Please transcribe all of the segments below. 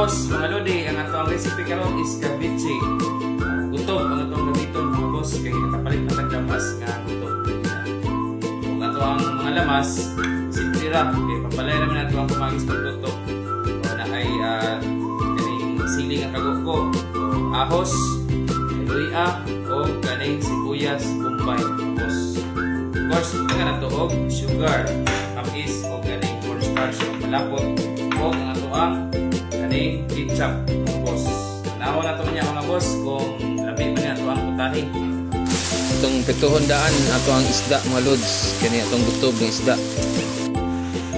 boss, mga lodi, ang atong recipe karon is ceviche. Gutom ang atong gamiton mga boss kay nakapalit na taglamas nga gutom. Kung ato ang mga lamas, simple ra kay papalay naman nato ang kumagis pagluto. O na ay kaning sili nga kagoko, ahos, luya o kaning sibuyas, bombay, boss. Of course, nga nato og sugar, tamis o kaning cornstarch o malapot o ang ato ang kaning ketchup, boss. Nawa na ito niya mga boss kung labi pa niya ito ang putahe. Itong 700 ato ang isda mga lods. Kani itong gutob ng isda.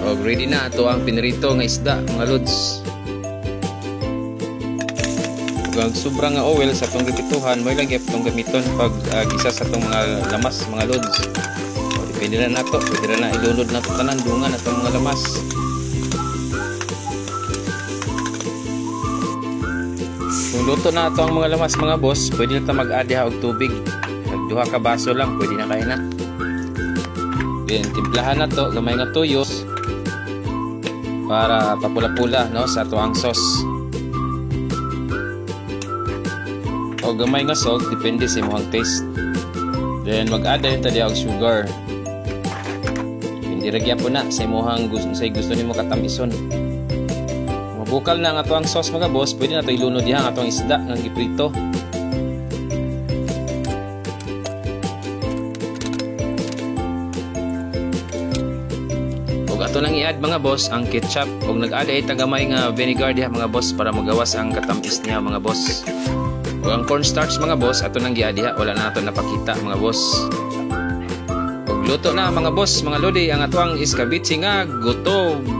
O ready na ito ang pinirito ng isda mga lods. Kung sobra nga oil sa itong gipituhan, mo lang itong gamiton pag gisa sa itong mga lamas mga lods. O depende na nato. Pwede na ilunod na ito tanan dungan itong mga lamas. Kung luto na ito ang mga lamas mga boss, pwede na ito mag-add og tubig. Duha ka baso lang, pwede na kayo na. Then, timplahan na ito, gamay nga tuyos para papula-pula no, sa ito ang sauce. O gamay nga salt, depende sa imong taste. Then, mag-add na ito og sugar. Hindi ragya po na sa imong gusto nimo katamison. Bukal na ang ato ang sauce mga boss, pwede na ito ilunod diha ang atong isda nga giprito. Ug ato lang i-add mga boss ang ketchup ug nag-add ay tagamay nga vinegar diha mga boss para magawas ang katamis niya mga boss. Ug ang cornstarch mga boss ato nang gi-add diha, wala na ato napakita mga boss. Ug luto na mga boss, mga lodi, ang ato ang ceviche nga gutom.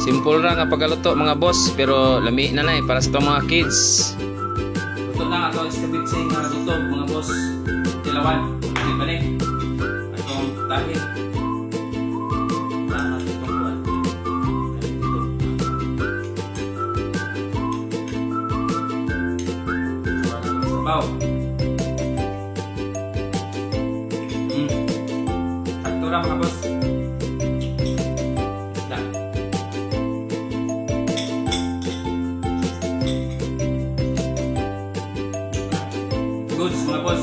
Simple ra nga pagluto mga boss, pero lami na na para sa itong mga kids. Luto na ato ang ceviche nga gutom mga boss. Tilawan, hindi ba ni? Atong tahi. Sabaw. Sakto ra mga boss. Goods mga boss.